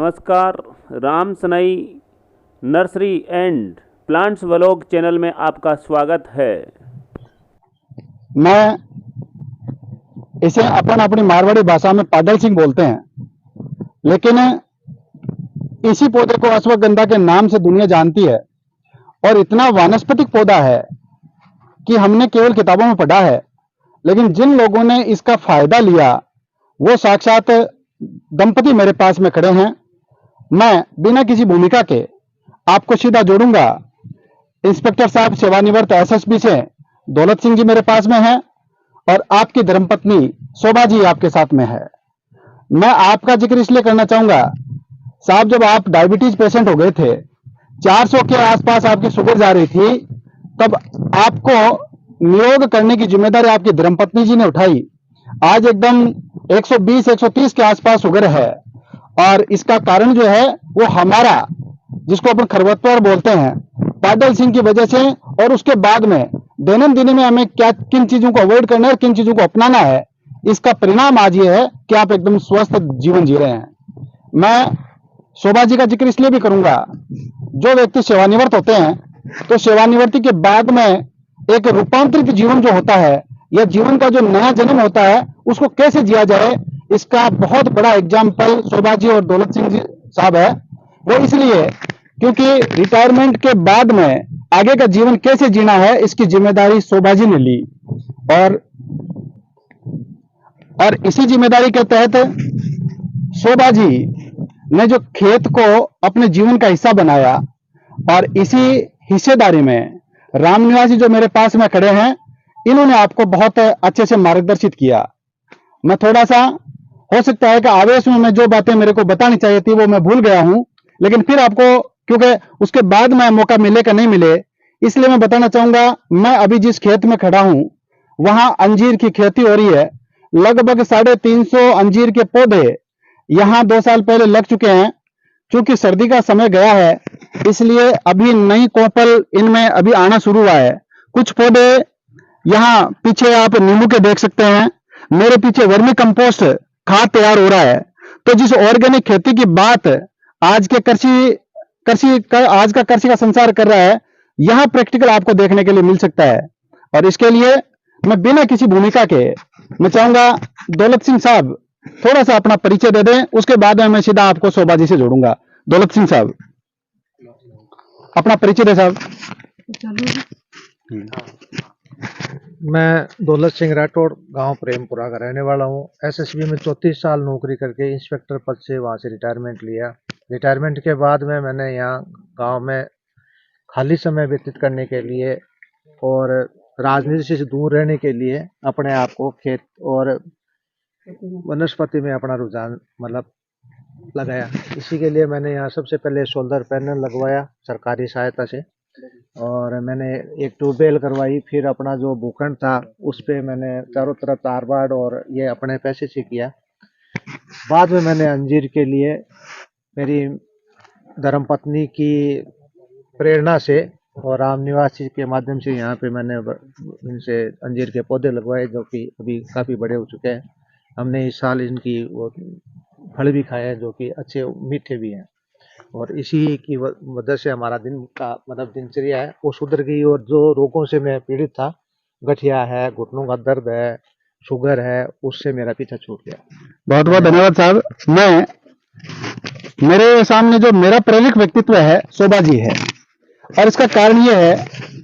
नमस्कार, राम सनई nursery and plants vlog channel में आपका स्वागत है। मैं इसे अपन अपनी मारवाड़ी भाषा में पाडल सिंह बोलते हैं, लेकिन इसी पौधे को अश्वगंधा के नाम से दुनिया जानती है और इतना वानस्पतिक पौधा है कि हमने केवल किताबों में पढ़ा है, लेकिन जिन लोगों ने इसका फायदा लिया वो साक्षात दंपति मेरे पास में खड़े हैं। मैं बिना किसी भूमिका के आपको सीधा जोड़ूंगा। इंस्पेक्टर साहब सेवानिवृत्त एसएसबी से दौलत सिंह जी मेरे पास में हैं और आपकी धर्मपत्नी शोभा जी आपके साथ में है। मैं आपका जिक्र इसलिए करना चाहूंगा साहब, जब आप डायबिटीज पेशेंट हो गए थे, 400 के आसपास आपकी शुगर जा रही थी, तब आपको निरोग करने की जिम्मेदारी आपकी धर्मपत्नी जी ने उठाई। आज एकदम 120-130 के आसपास शुगर है और इसका कारण जो है वो हमारा, जिसको अपन खरपतवार बोलते हैं, पाडल सिंह की वजह से। और उसके बाद में दैनंदिन में हमें क्या किन चीजों को अवॉइड करना है और किन चीजों को अपनाना है, इसका परिणाम आज ये है कि आप एकदम स्वस्थ जीवन जी रहे हैं। मैं शोभा जी का जिक्र इसलिए भी करूंगा, जो व्यक्ति सेवानिवृत्त होते हैं तो सेवानिवृत्ति के बाद में एक रूपांतरित जीवन जो होता है या जीवन का जो नया जन्म होता है उसको कैसे जिया जाए, इसका बहुत बड़ा एग्जाम्पल शोभा जी और दौलत सिंह जी साहब है। वो इसलिए क्योंकि रिटायरमेंट के बाद में आगे का जीवन कैसे जीना है इसकी जिम्मेदारी शोभा जी ने ली और इसी जिम्मेदारी के तहत शोभा जी ने जो खेत को अपने जीवन का हिस्सा बनाया और इसी हिस्सेदारी में रामनिवास जी जो मेरे पास में खड़े हैं, इन्होंने आपको बहुत अच्छे से मार्गदर्शित किया। मैं थोड़ा सा, हो सकता है कि आवेश में मैं जो बातें मेरे को बतानी चाहिए थी वो मैं भूल गया हूं, लेकिन फिर आपको, क्योंकि उसके बाद में मौका मिले कि नहीं मिले, इसलिए मैं बताना चाहूंगा। मैं अभी जिस खेत में खड़ा हूं वहां अंजीर की खेती हो रही है। लगभग 350 अंजीर के पौधे यहां 2 साल पहले लग चुके हैं। चूंकि सर्दी का समय गया है इसलिए अभी नई कोपल इनमें अभी आना शुरू हुआ है। कुछ पौधे यहाँ पीछे आप नींबू के देख सकते हैं, मेरे पीछे वर्मी कंपोस्ट खाद तैयार हो रहा है। तो जिस ऑर्गेनिक खेती की बात आज के आज का कृषि का संसार कर रहा है, यहां प्रैक्टिकल आपको देखने के लिए मिल सकता है। और इसके लिए मैं बिना किसी भूमिका के मैं चाहूंगा दौलत सिंह साहब थोड़ा सा अपना परिचय दे दें, उसके बाद में मैं सीधा आपको शोभा जी से जोड़ूंगा। दौलत सिंह साहब अपना परिचय दे साहब। मैं दौलत सिंह राठौड़ गांव प्रेमपुरा का रहने वाला हूं। एसएसबी में 34 साल नौकरी करके इंस्पेक्टर पद से वहां से रिटायरमेंट लिया। रिटायरमेंट के बाद में मैंने यहाँ गांव में खाली समय व्यतीत करने के लिए और राजनीति से दूर रहने के लिए अपने आप को खेत और वनस्पति में अपना रुझान लगाया। इसी के लिए मैंने यहाँ सबसे पहले सोलर पैनल लगवाया सरकारी सहायता से, और मैंने एक ट्यूबवेल करवाई। फिर अपना जो भूखंड था उस पे मैंने चारों तरफ तार बाड़ और ये अपने पैसे से किया। बाद में मैंने अंजीर के लिए मेरी धर्मपत्नी की प्रेरणा से और रामनिवास जी के माध्यम से यहाँ पे मैंने इनसे अंजीर के पौधे लगवाए, जो कि अभी काफ़ी बड़े हो चुके हैं। हमने इस साल इनकी वो फल भी खाए हैं जो कि अच्छे मीठे भी हैं, और इसी की वजह से हमारा दिन का दिनचर्या है वो सुधर गई। और जो रोगों से मैं पीड़ित था, गठिया है, घुटनों का दर्द है, शुगर है, उससे मेरा पीछा छूट गया। बहुत बहुत धन्यवाद साहब। मेरे सामने जो मेरा प्रेरक व्यक्तित्व है शोभा जी है, और इसका कारण यह है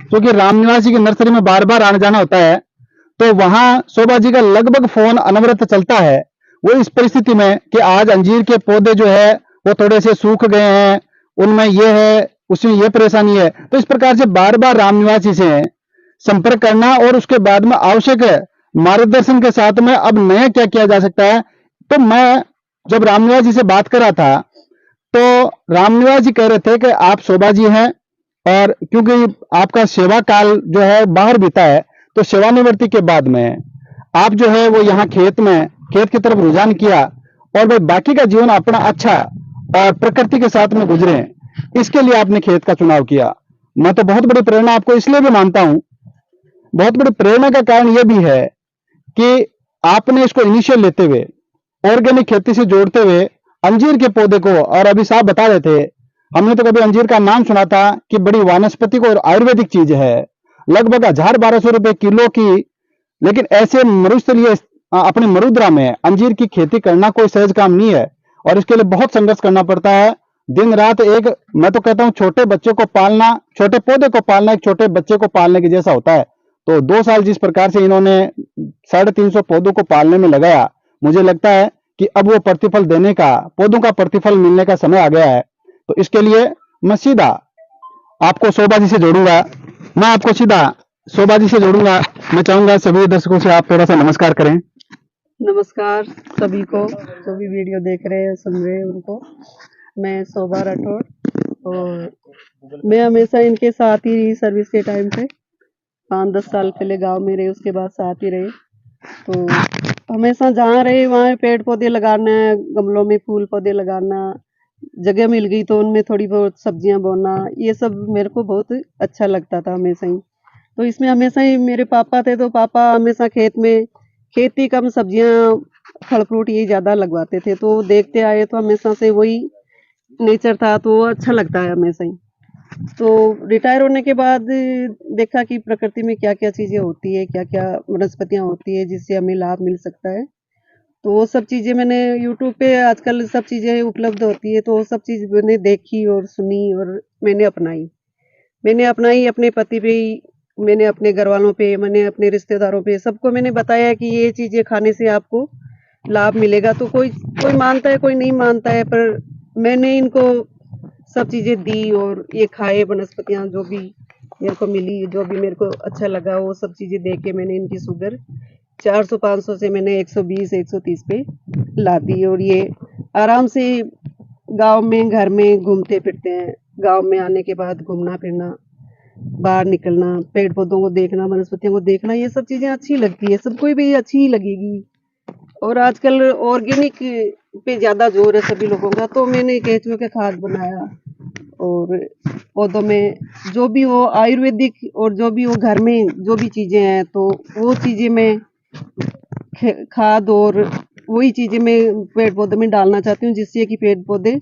क्योंकि रामनिवास जी की नर्सरी में बार बार आने जाना होता है, तो वहां शोभा जी का लगभग फोन अनवरत चलता है। वो इस परिस्थिति में कि आज अंजीर के पौधे जो है वो थोड़े से सूख गए हैं, उनमें ये है, उसमें ये परेशानी है। तो इस प्रकार से बार बार रामनिवास जी से संपर्क करना और उसके बाद में आवश्यक मार्गदर्शन के साथ में अब नया क्या किया जा सकता है। तो मैं जब रामनिवास जी से बात कर रहा था तो रामनिवास जी कह रहे थे कि आप शोभा जी हैं, और क्योंकि आपका सेवा काल जो है बाहर बीता है, तो सेवानिवृत्ति के बाद में आप जो है वो यहाँ खेत की तरफ रुझान किया और भाई बाकी का जीवन अपना अच्छा और प्रकृति के साथ में गुजरे, इसके लिए आपने खेत का चुनाव किया। मैं तो बहुत बड़ी प्रेरणा आपको इसलिए भी मानता हूं। बहुत बड़ी प्रेरणा का कारण यह भी है कि आपने इसको इनिशियल लेते हुए ऑर्गेनिक खेती से जोड़ते हुए अंजीर के पौधे को, और अभी साहब बता रहे थे, हमने तो कभी अंजीर का नाम सुना था कि बड़ी वानस्पतिक और आयुर्वेदिक चीज है, लगभग 1,000-1,200 रुपए किलो की। लेकिन ऐसे मरुस्थलीय अपने मरुद्रा में अंजीर की खेती करना कोई सहज काम नहीं है, और इसके लिए बहुत संघर्ष करना पड़ता है। दिन रात एक, मैं तो कहता हूँ छोटे बच्चे को पालना, छोटे पौधे को पालना एक छोटे बच्चे को पालने के जैसा होता है। तो 2 साल जिस प्रकार से इन्होंने 350 पौधों को पालने में लगाया, मुझे लगता है कि अब वो प्रतिफल देने का, पौधों का प्रतिफल मिलने का समय आ गया है। तो इसके लिए मैं सीधा आपको शोभा जी से जोड़ूंगा, मैं चाहूंगा सभी दर्शकों से आप थोड़ा सा नमस्कार करें। नमस्कार सभी को, जो भी वीडियो देख रहे हैं सुन रहे हैं उनको। मैं शोभा राठौर, और मैं हमेशा इनके साथ ही रही सर्विस के टाइम पे। 5-10 साल पहले गांव में रहे, उसके बाद साथ ही रहे। तो हमेशा जहाँ रहे वहाँ पेड़ पौधे लगाना, गमलों में फूल पौधे लगाना, जगह मिल गई तो उनमें थोड़ी बहुत सब्जियां बोना, ये सब मेरे को बहुत अच्छा लगता था हमेशा ही। तो इसमें हमेशा ही मेरे पापा थे, तो पापा हमेशा खेत में खेती कम, सब्जियां फल फ्रूट ये ज़्यादा लगवाते थे। तो देखते आए, तो हमेशा से वही नेचर था, तो वो अच्छा लगता है हमेशा ही। तो रिटायर होने के बाद देखा कि प्रकृति में क्या क्या चीज़ें होती है, क्या क्या वनस्पतियाँ होती है जिससे हमें लाभ मिल सकता है। तो वो सब चीज़ें मैंने यूट्यूब पे आजकल सब चीज़ें उपलब्ध होती है, तो वो सब चीज़ मैंने देखी और सुनी और मैंने अपनाई अपने पति पे ही, मैंने अपने घर वालों पे, मैंने अपने रिश्तेदारों पे, सबको मैंने बताया कि ये चीज़ें खाने से आपको लाभ मिलेगा। तो कोई कोई मानता है, कोई नहीं मानता है, पर मैंने इनको सब चीज़ें दी और ये खाए, वनस्पतियाँ जो भी मेरे को मिली, जो भी मेरे को अच्छा लगा, वो सब चीज़ें दे के मैंने इनकी शुगर 400-500 से मैंने 120-130 पे ला दी। और ये आराम से गांव में घर में घूमते फिरते हैं। गांव में आने के बाद घूमना फिरना, बाहर निकलना, पेड़ पौधों को देखना, वनस्पतियों को देखना, ये सब चीज़ें अच्छी लगती है, सबको भी अच्छी ही लगेगी। और आजकल ऑर्गेनिक पे ज़्यादा जोर है सभी लोगों का, तो मैंने केंचुए का खाद बनाया, और पौधों में जो भी हो आयुर्वेदिक, और जो भी हो घर में जो भी चीज़ें हैं, तो वो चीज़ें मैं खाद और वही चीज़ें मैं पेड़ पौधे में डालना चाहती हूँ, जिससे कि पेड़ पौधे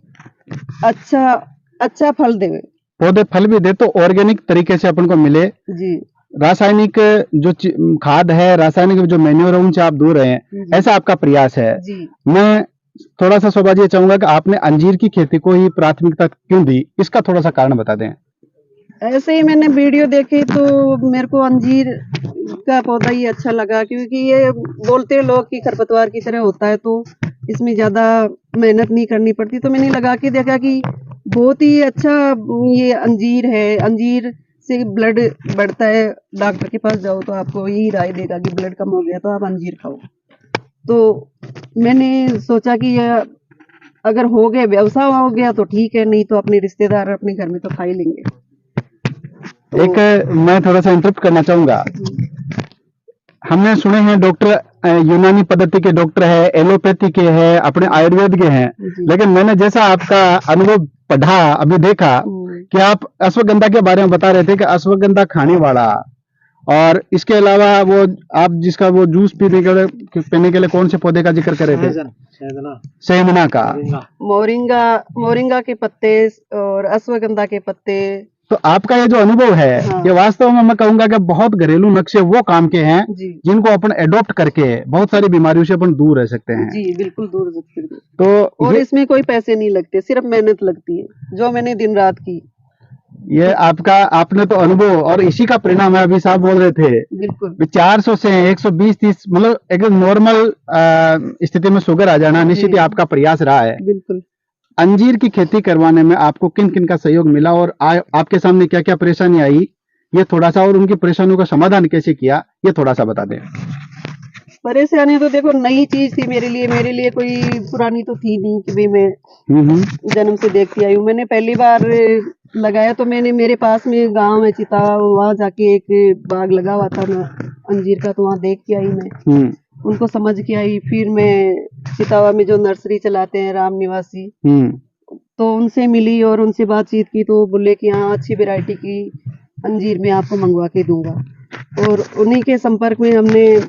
अच्छा अच्छा फल देवे, पौधे फल भी दे, तो ऑर्गेनिक तरीके से अपन को मिले। जी रासायनिक जो खाद है, रासायनिक जो मैन्योर है, उनसे आप दूर रहे, जी ऐसा आपका प्रयास है। जी। मैं थोड़ा सा शोभा जी ये चाहूंगा कि आपने अंजीर की खेती को ही प्राथमिकता क्यों दी, इसका थोड़ा सा कारण बता दें। ऐसे ही मैंने वीडियो देखी, तो मेरे को अंजीर का पौधा ही अच्छा लगा, क्योंकि ये बोलते हैं लोग कि खरपतवार की तरह होता है, तो इसमें ज़्यादा मेहनत नहीं करनी पड़ती। तो मैंने लगा के देखा कि बहुत ही अच्छा ये अंजीर है, अंजीर से ब्लड बढ़ता है। डॉक्टर के पास जाओ तो आपको यही राय देगा कि ब्लड कम हो गया तो आप अंजीर खाओ। तो मैंने सोचा कि ये अगर हो गया, व्यवसाय हो गया तो ठीक है, नहीं तो अपने रिश्तेदार अपने घर में तो खा ही लेंगे। तो एक मैं थोड़ा सा इंटरप्ट करना चाहूंगा। हमने सुने हैं डॉक्टर यूनानी पद्धति के डॉक्टर है, एलोपैथी के हैं, अपने आयुर्वेद के हैं, जी। लेकिन मैंने जैसा आपका अनुभव पढ़ा, अभी देखा कि आप अश्वगंधा के बारे में बता रहे थे कि अश्वगंधा खाने वाला, और इसके अलावा वो आप जिसका वो जूस पीने के लिए कौन से पौधे का जिक्र कर रहे थे? सेमना का, मोरिंगा के पत्ते और अश्वगंधा के पत्ते। तो आपका ये जो अनुभव है, हाँ। ये वास्तव में मैं कहूंगा कि बहुत घरेलू नुस्खे वो काम के हैं जी जिनको अपन एडॉप्ट करके बहुत सारी बीमारियों से अपन दूर रह सकते हैं। जी, बिल्कुल दूर सकते हैं। तो और इसमें कोई पैसे नहीं लगते, सिर्फ मेहनत लगती है, जो मैंने दिन रात की। ये आपका, आपने तो अनुभव, और इसी का परिणाम है, अभी साहब बोल रहे थे बिल्कुल 400 से 120-30, मतलब एक नॉर्मल स्थिति में शुगर आ जाना निश्चित ही आपका प्रयास रहा है। बिल्कुल। अंजीर की खेती करवाने में आपको किन किन का सहयोग मिला, और आपके सामने क्या क्या परेशानी आई, ये थोड़ा सा, और उनकी परेशानियों का समाधान कैसे किया, ये थोड़ा सा बता दें। परेशानी तो देखो नई चीज थी मेरे लिए कोई पुरानी तो थी नहीं कि भाई मैं जन्म से देखती आई हूँ। मैंने पहली बार लगाया, तो मैंने मेरे पास में गांव है चितावा, वहां जाके एक बाग लगा हुआ था ना अंजीर का, तो वहां देख के आई मैं, उनको समझ के आई। फिर मैं चितावा में जो नर्सरी चलाते हैं राम निवासी, तो उनसे मिली और उनसे बातचीत की, तो बोले कि हाँ अच्छी वैरायटी की अंजीर मैं आपको मंगवा के दूंगा। और उन्हीं के संपर्क में हमने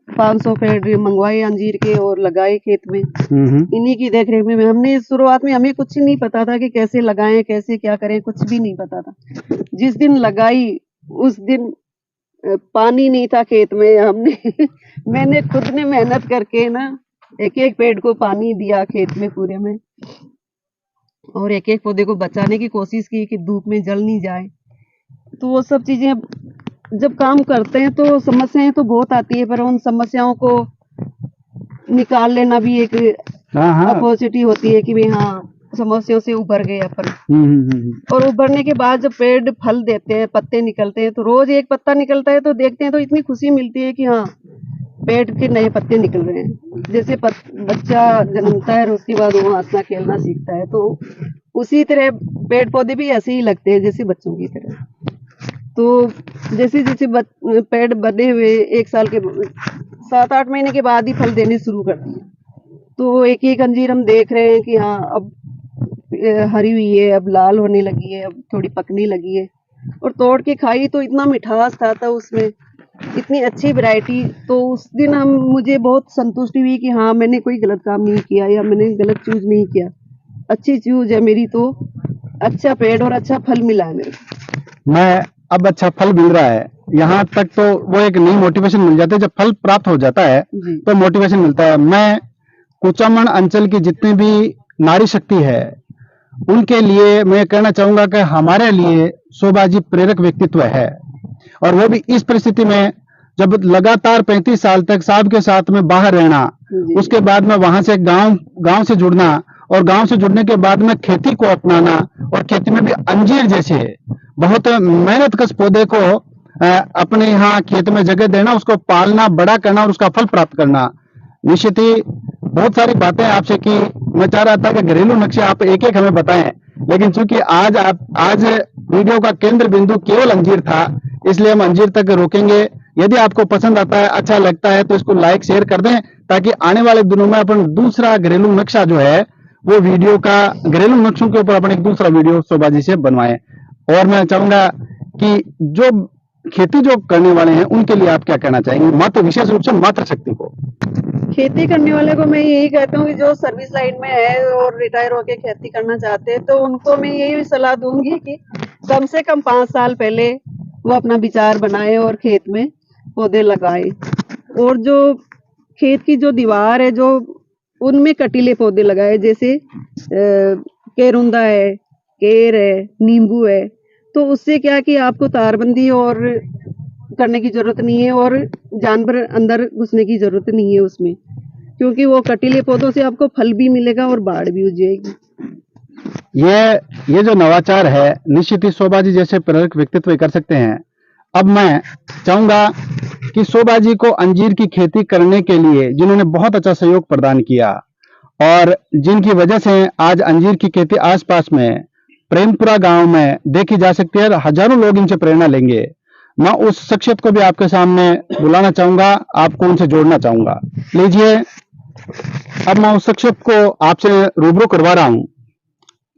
500 पेड़ मंगवाए अंजीर के और लगाए खेत में। इन्हीं की देख रेख में हमने शुरुआत में हमें कुछ नहीं पता था कि कैसे लगाएं, कैसे क्या करें, कुछ भी नहीं पता था। जिस दिन लगाई उस दिन पानी नहीं था खेत में। हमने मैंने खुद ने मेहनत करके ना एक एक पेड़ को पानी दिया खेत में पूरे में, और एक एक पौधे को बचाने की कोशिश की कि धूप में जल नहीं जाए। तो वो सब चीजें जब काम करते हैं तो समस्याएं तो बहुत आती है, पर उन समस्याओं को निकाल लेना भी एक अपॉर्चुनिटी होती है कि भाई हाँ, समस्याओं से उभर गए अपन। और उभरने के बाद जब पेड़ फल देते हैं, पत्ते निकलते हैं, तो रोज एक पत्ता निकलता है तो देखते हैं तो इतनी खुशी मिलती है कि हाँ, पेड़ के नए पत्ते निकल रहे हैं। जैसे बच्चा जन्मता है और उसके बाद वो हंसना खेलना सीखता है, तो उसी तरह पेड़ पौधे भी ऐसे ही लगते हैं जैसे बच्चों की तरह। तो जैसे जैसे पेड़ बने हुए 1 साल के 7-8 महीने के बाद ही फल देने शुरू कर दिए। तो एक एक अंजीर हम देख रहे हैं कि हाँ, अब हरी हुई है, अब लाल होने लगी है, अब थोड़ी पकने लगी है। और तोड़ के खाई तो इतना मिठास था उसमें, इतनी अच्छी वैरायटी। तो उस दिन मुझे बहुत संतुष्टि हुई कि हाँ, मैंने कोई गलत काम नहीं किया या मैंने गलत चूज नहीं किया, अच्छी चूज है मेरी। तो अच्छा पेड़ और अच्छा फल मिला है मेरे को। मैं अब अच्छा फल मिल रहा है, यहाँ तक तो वो एक नई मोटिवेशन मिल जाती है। जब फल प्राप्त हो जाता है तो मोटिवेशन मिलता है। मैं कुचामन अंचल की जितनी भी नारी शक्ति है उनके लिए मैं कहना चाहूंगा कि हमारे लिए शोभा जी प्रेरक व्यक्तित्व है, और वो भी इस परिस्थिति में जब लगातार 35 साल तक साहब के साथ में बाहर रहना, उसके बाद में वहां से गांव से जुड़ना, और गांव से जुड़ने के बाद में खेती को अपनाना, और खेती में भी अंजीर जैसे बहुत मेहनतकश पौधे को अपने यहाँ खेत में जगह देना, उसको पालना, बड़ा करना और उसका फल प्राप्त करना। निश्चित ही बहुत सारी बातें आपसे की। मैं चाह रहा था कि घरेलू नक्शे आप एक एक हमें बताएं, लेकिन चूंकि आज वीडियो का केंद्र बिंदु केवल अंजीर था, इसलिए हम अंजीर तक रोकेंगे। यदि आपको पसंद आता है, अच्छा लगता है, तो इसको लाइक शेयर कर दें, ताकि आने वाले दिनों में अपन दूसरा घरेलू नक्शा जो है वो वीडियो का घरेलू नक्शों के ऊपर अपन एक दूसरा वीडियो शोभा जी से बनवाएं। और मैं चाहूंगा कि जो खेती जो करने वाले हैं उनके लिए आप क्या कहना चाहेंगे, मात्र विशेष रूप से मातृशक्ति को? खेती करने वाले को मैं यही कहता हूँ कि जो सर्विस लाइन में है और रिटायर होके खेती करना चाहते हैं, तो उनको मैं यही सलाह दूंगी कि कम से कम 5 साल पहले वो अपना विचार बनाए और खेत में पौधे लगाए। और जो खेत की जो दीवार है, जो उनमें कटीले पौधे लगाए, जैसे केरुंदा है, केर है, नींबू है। तो उससे क्या कि आपको तारबंदी और करने की जरूरत नहीं है, और जानवर अंदर घुसने की जरूरत नहीं है उसमें, क्योंकि वो कटीले पौधों से आपको फल भी मिलेगा और बाढ़ भी हो जाएगी। ये जो नवाचार है, निश्चित ही शोभा जी जैसे प्रेरक व्यक्तित्व कर सकते हैं। अब मैं चाहूंगा कि शोभा जी को अंजीर की खेती करने के लिए जिन्होंने बहुत अच्छा सहयोग प्रदान किया, और जिनकी वजह से आज अंजीर की खेती आसपास में प्रेमपुरा गांव में देखी जा सकती है, हजारों लोग इनसे प्रेरणा लेंगे। मैं उस शख्सियत को भी आपके सामने बुलाना चाहूंगा, आपको उनसे जोड़ना चाहूंगा। लीजिए, अब मैं उस शख्सियत को आपसे रूबरू करवा रहा हूं।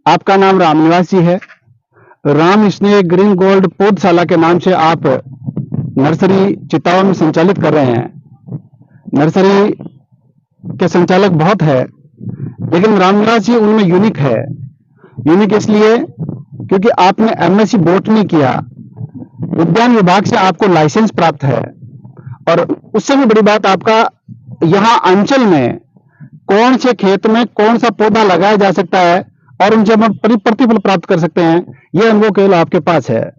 आपका नाम रामनिवास जी है। राम स्नेह ग्रीन गोल्ड पौधशाला के नाम से आप नर्सरी चित्तावा में संचालित कर रहे हैं। नर्सरी के संचालक बहुत है, लेकिन रामनिवास जी उनमें यूनिक है। यूनिक इसलिए क्योंकि आपने एमएससी बॉटनी किया, उद्यान विभाग से आपको लाइसेंस प्राप्त है, और उससे भी बड़ी बात, आपका यहाँ अंचल में कौन से खेत में कौन सा पौधा लगाया जा सकता है और उनसे हम प्रतिफल प्राप्त कर सकते हैं, यह अनुभव केवल आपके पास है।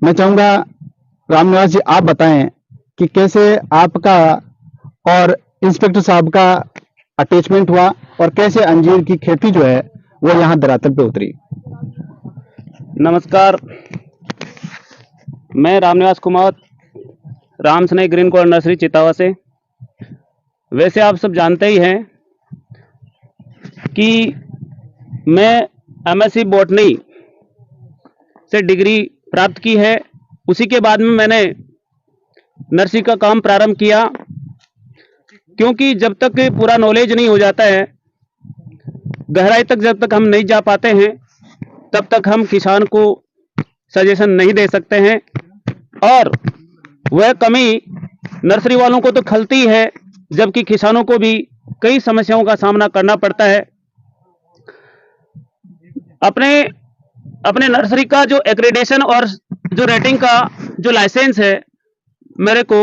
मैं चाहूंगा रामनिवास जी आप बताएं कि कैसे आपका और इंस्पेक्टर साहब का अटैचमेंट हुआ, और कैसे अंजीर की खेती जो है वो यहाँ धरातल पे उतरी। नमस्कार, मैं रामनिवास कुमार, राम स्नेह ग्रीन गोल्ड नर्सरी चितावा से। वैसे आप सब जानते ही हैं कि मैं एमएससी बॉटनी से डिग्री प्राप्त की है। उसी के बाद में मैंने नर्सरी का काम प्रारंभ किया, क्योंकि जब तक पूरा नॉलेज नहीं हो जाता है, गहराई तक जब तक हम नहीं जा पाते हैं, तब तक हम किसान को सजेशन नहीं दे सकते हैं। और वह कमी नर्सरी वालों को तो खलती है, जबकि किसानों को भी कई समस्याओं का सामना करना पड़ता है। अपने अपने नर्सरी का जो एक्रेडिटेशन और जो रेटिंग का जो लाइसेंस है, मेरे को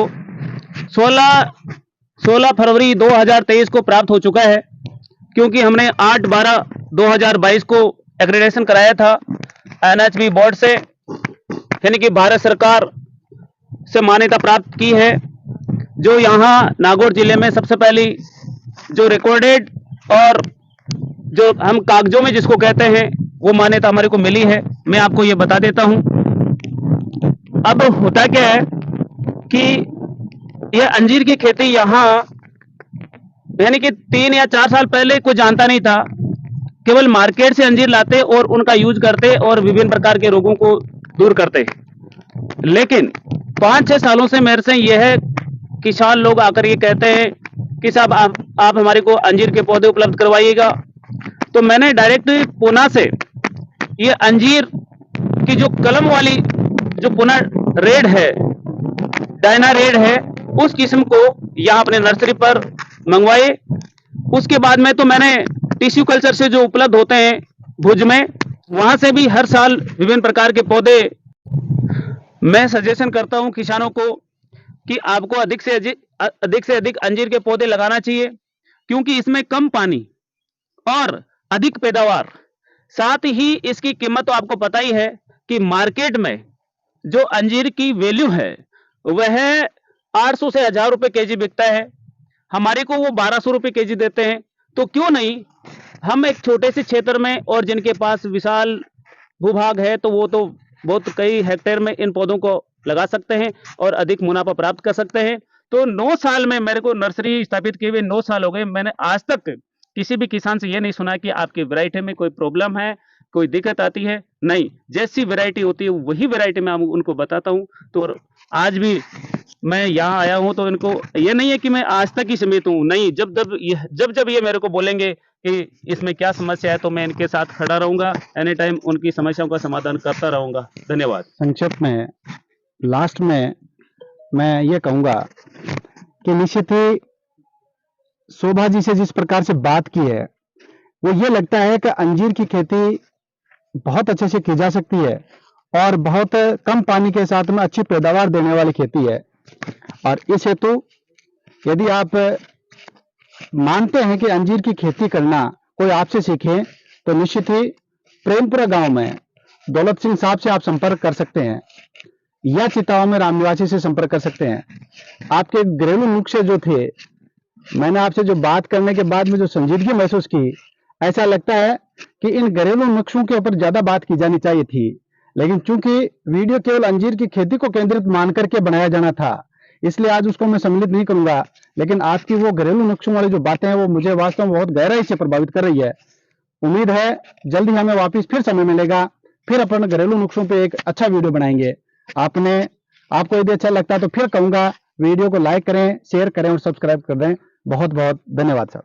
16 फरवरी 2023 को प्राप्त हो चुका है, क्योंकि हमने 8/12/2022 को एक्रेडिटेशन कराया था एनएचबी बोर्ड से, यानी कि भारत सरकार से मान्यता प्राप्त की है, जो यहाँ नागौर जिले में सबसे पहली जो रिकॉर्डेड और जो हम कागजों में जिसको कहते हैं वो मान्यता हमारे को मिली है। मैं आपको ये बता देता हूं। अब होता क्या है कि यह अंजीर की खेती यहाँ यानी कि 3 या 4 साल पहले कोई जानता नहीं था, केवल मार्केट से अंजीर लाते और उनका यूज करते और विभिन्न प्रकार के रोगों को दूर करते। लेकिन 5-6 सालों से मेरे से यह किसान लोग आकर ये कहते हैं कि साहब आप हमारे को अंजीर के पौधे उपलब्ध करवाइएगा। तो मैंने डायरेक्ट पूना से ये अंजीर की जो कलम वाली जो पूना रेड है, डायना रेड है, उस किस्म को यहाँ अपने नर्सरी पर मंगवाए। उसके बाद में तो मैंने टिश्यू कल्चर से जो उपलब्ध होते हैं भुज में, वहां से भी हर साल विभिन्न प्रकार के पौधे मैं सजेशन करता हूं किसानों को कि आपको अधिक से अधिक अंजीर के पौधे लगाना चाहिए, क्योंकि इसमें कम पानी और अधिक पैदावार, साथ ही इसकी कीमत तो आपको पता ही है कि मार्केट में जो अंजीर की वैल्यू है वह 800 से 1000 रुपए केजी बिकता है। हमारे को वो 1200 रुपए केजी देते हैं। तो क्यों नहीं हम एक छोटे से क्षेत्र में, और जिनके पास विशाल भूभाग है तो वो तो बहुत कई हेक्टेयर में इन पौधों को लगा सकते हैं और अधिक मुनाफा प्राप्त कर सकते हैं। तो 9 साल में मेरे को नर्सरी स्थापित किए हुए 9 साल हो गए। मैंने आज तक किसी भी किसान से ये नहीं सुना कि आपकी वैरायटी में कोई प्रॉब्लम है, कोई दिक्कत आती है। नहीं, जैसी वैरायटी होती है वही वैरायटी मैं उनको बताता हूँ। तो आज भी मैं यहाँ आया हूँ तो इनको ये नहीं है कि मैं आज तक ही सीमित हूँ, नहीं, जब ये मेरे को बोलेंगे कि इसमें क्या समस्या है तो मैं इनके साथ खड़ा रहूंगा, एनी टाइम उनकी समस्याओं का समाधान करता रहूंगा। धन्यवाद। संक्षेप में लास्ट में मैं ये कहूंगा कि निश्चित ही शोभा जी से जिस प्रकार से बात की है, वो ये लगता है कि अंजीर की खेती बहुत अच्छे से की जा सकती है और बहुत कम पानी के साथ में अच्छी पैदावार देने वाली खेती है। और इस हेतु यदि आप मानते हैं कि अंजीर की खेती करना कोई आपसे सीखे, तो निश्चित ही प्रेमपुरा गांव में दौलत सिंह साहब से आप संपर्क कर सकते हैं, या चितावा में राम निवासी से संपर्क कर सकते हैं। आपके घरेलू नुस्खे जो थे, मैंने आपसे जो बात करने के बाद में जो संजीदगी महसूस की, ऐसा लगता है कि इन घरेलू नुस्खों के ऊपर ज्यादा बात की जानी चाहिए थी, लेकिन चूंकि वीडियो केवल अंजीर की खेती को केंद्रित मान करके बनाया जाना था, इसलिए आज उसको मैं सम्मिलित नहीं करूंगा। लेकिन आपकी वो घरेलू नुस्खों वाली जो बातें हैं वो मुझे वास्तव में बहुत गहराई से प्रभावित कर रही है। उम्मीद है जल्दी हमें वापस फिर समय मिलेगा, फिर अपन घरेलू नुस्खों पे एक अच्छा वीडियो बनाएंगे। आपको यदि अच्छा लगता है तो फिर कहूंगा वीडियो को लाइक करें, शेयर करें और सब्सक्राइब कर दें। बहुत बहुत धन्यवाद साहब।